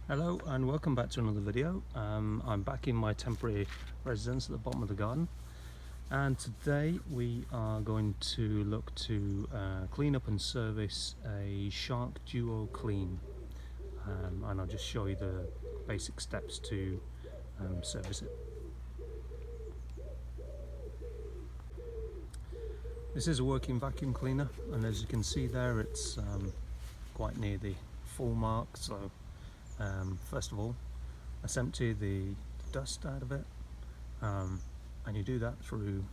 Hello and welcome back to another video. I'm back in my temporary residence at the bottom of the garden, and today we are going to look to clean up and service a Shark DuoClean, and I'll just show you the basic steps to service it. This is a working vacuum cleaner, and as you can see there, it's quite near the full mark. So first of all, let's empty the dust out of it, and you do that through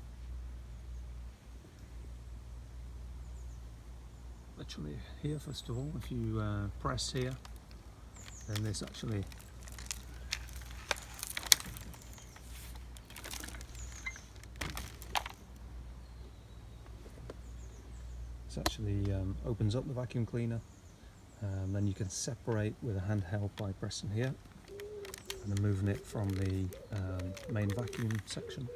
literally here. First of all, if you press here, then this actually opens up the vacuum cleaner. Then you can separate with a handheld by pressing here and then moving it from the main vacuum section.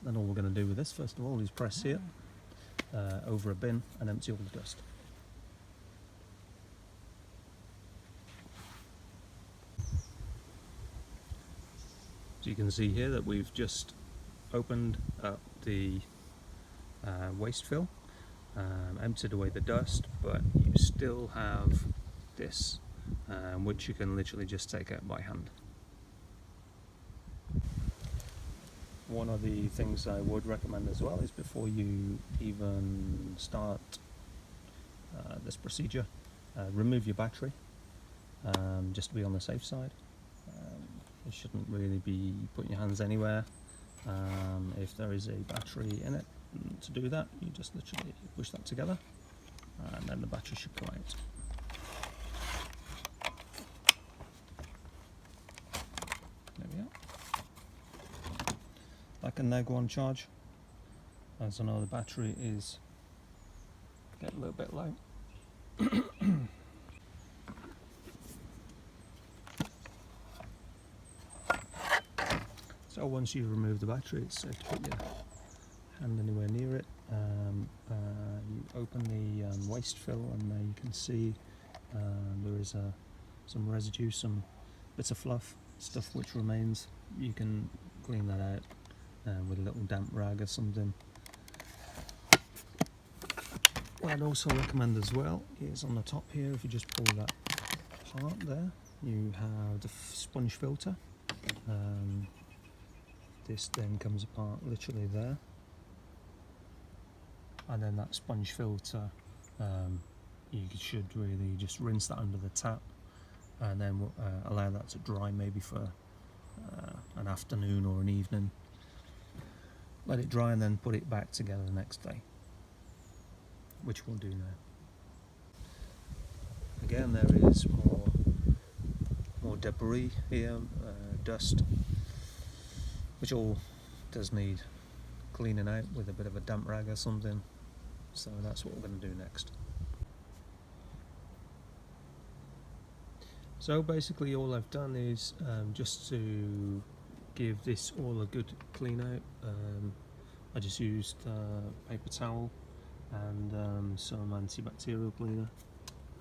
Then all we're going to do with this, first of all, is press here over a bin and empty all the dust. So you can see here that we've just opened up the waste fill, emptied away the dust, but you still have this, which you can literally just take out by hand. One of the things I would recommend as well is, before you even start this procedure, remove your battery, just to be on the safe side. You shouldn't really be putting your hands anywhere. If there is a battery in it, to do that, you just literally push that together, and then the battery should come out. There we are. That can now go on charge, as I know the battery is getting a little bit low. So once you've removed the battery, it's safe to put your hand anywhere near it. You open the waste fill, and you can see there is some residue, some bits of fluff, stuff which remains. You can clean that out with a little damp rag or something. What I'd also recommend as well is, on the top here, if you just pull that apart there, you have the sponge filter. This then comes apart literally there, and then that sponge filter, you should really just rinse that under the tap, and then allow that to dry maybe for an afternoon or an evening. Let it dry and then put it back together the next day, which we'll do now. Again, there is more debris here, dust, which all does need cleaning out with a bit of a damp rag or something. So that's what we're going to do next. So basically all I've done is just to give this all a good clean out. I just used paper towel and some antibacterial cleaner,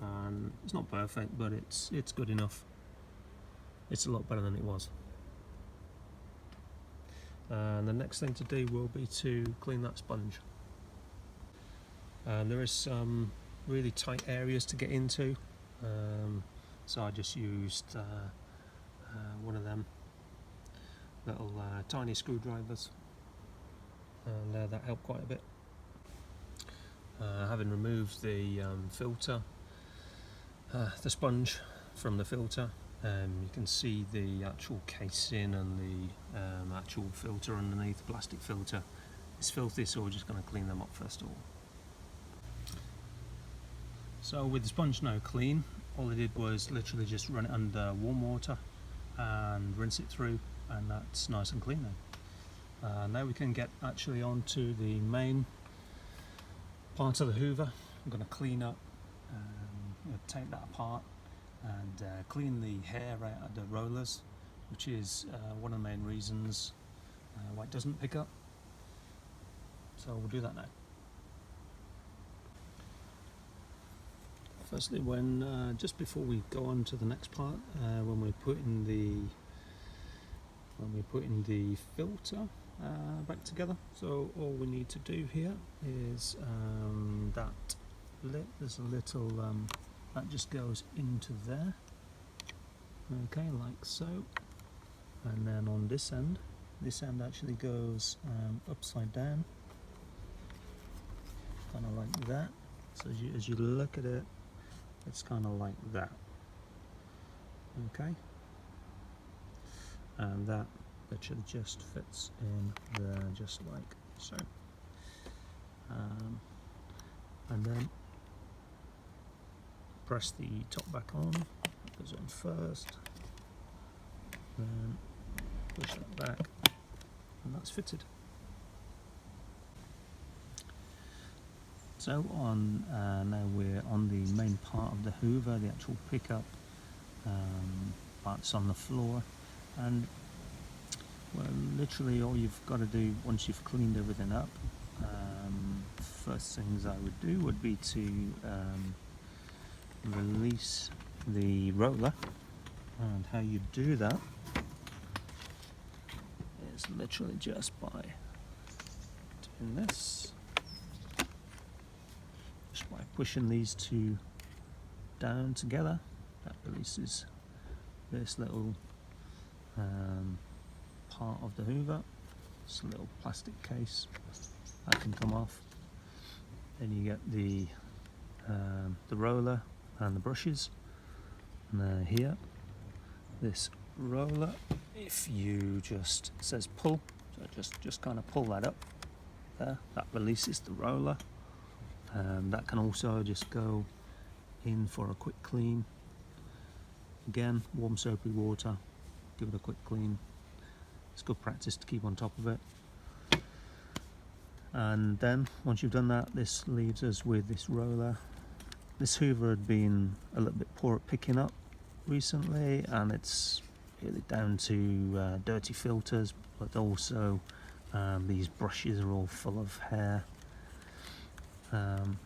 and it's not perfect, but it's good enough. It's a lot better than it was. And the next thing to do will be to clean that sponge. There is some really tight areas to get into, so I just used one of them little tiny screwdrivers, and that helped quite a bit. Having removed the filter, the sponge from the filter, you can see the actual casing and the actual filter underneath, the plastic filter. It's filthy, so we're just going to clean them up first of all. So with the sponge now clean, all I did was literally just run it under warm water and rinse it through, and that's nice and clean now. Now we can get actually onto the main part of the hoover. I'm going to clean up take that apart and clean the hair out of the rollers, which is one of the main reasons why it doesn't pick up. So we'll do that now. Firstly, when just before we go on to the next part, when we're putting the filter back together, so all we need to do here is that lip. There's a little that just goes into there. Okay, like so, and then on this end actually goes upside down, kind of like that. So as you look at it, it's kind of like that. Okay, and that literally just fits in there, just like so. And then press the top back on. That goes on first. Then push that back, and that's fitted. So on now we're on the main part of the hoover, the actual pickup parts on the floor, and well, literally all you've got to do once you've cleaned everything up, first things I would do would be to release the roller, and how you do that is literally just by doing this. By pushing these two down together, that releases this little part of the hoover. It's a little plastic case that can come off. Then you get the roller and the brushes, and here this roller, if you just, it says pull, so just kind of pull that up there, that releases the roller. That can also just go in for a quick clean. Again, warm soapy water, give it a quick clean. It's good practice to keep on top of it. And then once you've done that, this leaves us with this roller. This hoover had been a little bit poor at picking up recently, and it's really down to dirty filters, but also these brushes are all full of hair.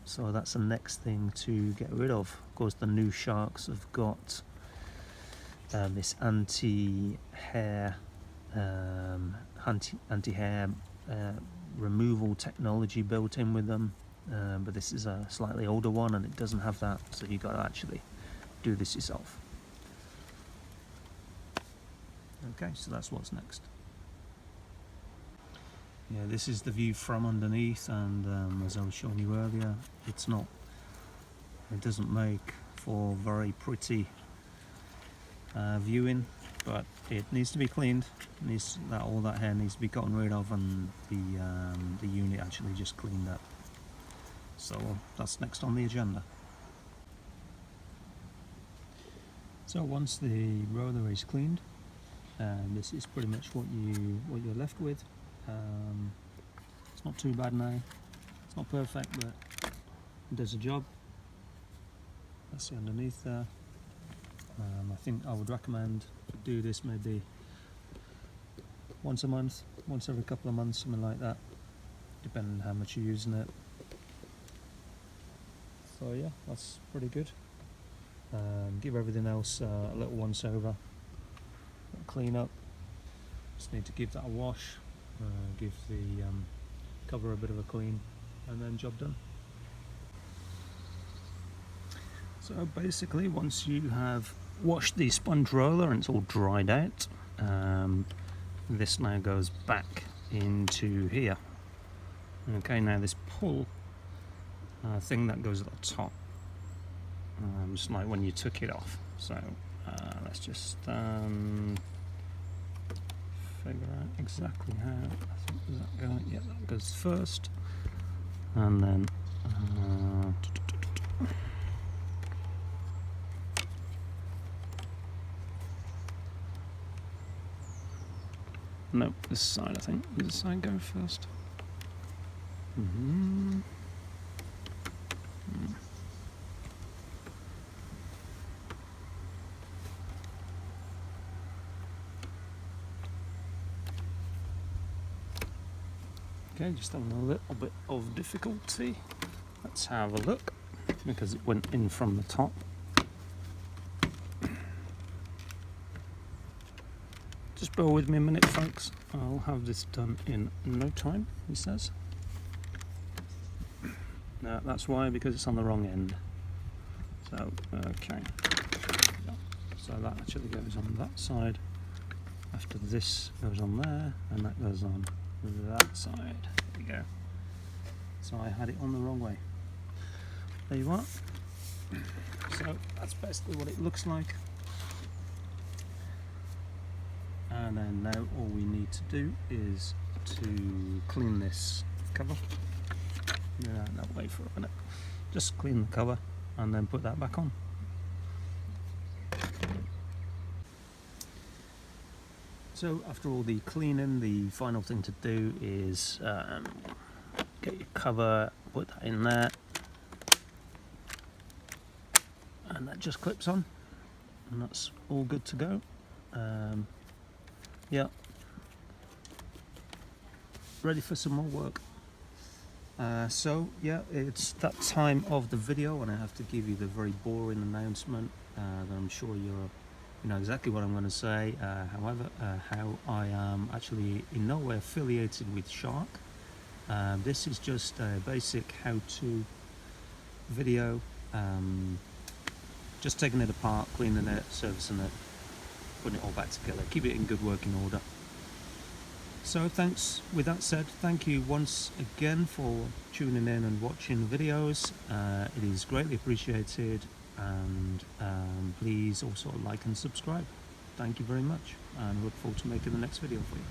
So that's the next thing to get rid of. Of course, the new Sharks have got this anti-hair removal technology built in with them, but this is a slightly older one and it doesn't have that, so you've got to actually do this yourself. Okay, so that's what's next. Yeah, this is the view from underneath, and as I was showing you earlier, it doesn't make for very pretty viewing, but it needs to be cleaned. All that hair needs to be gotten rid of, and the unit actually just cleaned up. So that's next on the agenda. So once the roller is cleaned, this is pretty much what you're left with. It's not too bad now. It's not perfect, but it does a job. That's the underneath there. I think I would recommend to do this maybe once a month, once every couple of months, something like that, depending on how much you're using it. So yeah, that's pretty good. Give everything else a little once over, clean up. Just need to give that a wash. Give the cover a bit of a clean, and then job done. So basically, once you have washed the sponge roller and it's all dried out, this now goes back into here. Okay, now this pull thing that goes at the top, just like when you took it off. So let's just figure out exactly how. I think, does that go? Yeah, that goes first, and then nope, this side. I think does this side go first? Okay, just having a little bit of difficulty. Let's have a look, because it went in from the top. Just bear with me a minute, folks. I'll have this done in no time, he says. No, that's why, because it's on the wrong end. So, okay. So that actually goes on that side. After this goes on there, and that goes on that side. There we go. So I had it on the wrong way. There you are. So that's basically what it looks like. And then now all we need to do is to clean this cover. Yeah, no, wait for a minute. Just clean the cover and then put that back on. So after all the cleaning, the final thing to do is get your cover, put that in there, and that just clips on, and that's all good to go. Yeah, ready for some more work. So yeah, it's that time of the video, and I have to give you the very boring announcement that I'm sure you know exactly what I'm going to say. However, how I am actually in no way affiliated with Shark. This is just a basic how-to video, just taking it apart, cleaning it, servicing it, putting it all back together, keep it in good working order. So thanks, with that said, thank you once again for tuning in and watching the videos. It is greatly appreciated, and please also like and subscribe. Thank you very much, and look forward to making the next video for you.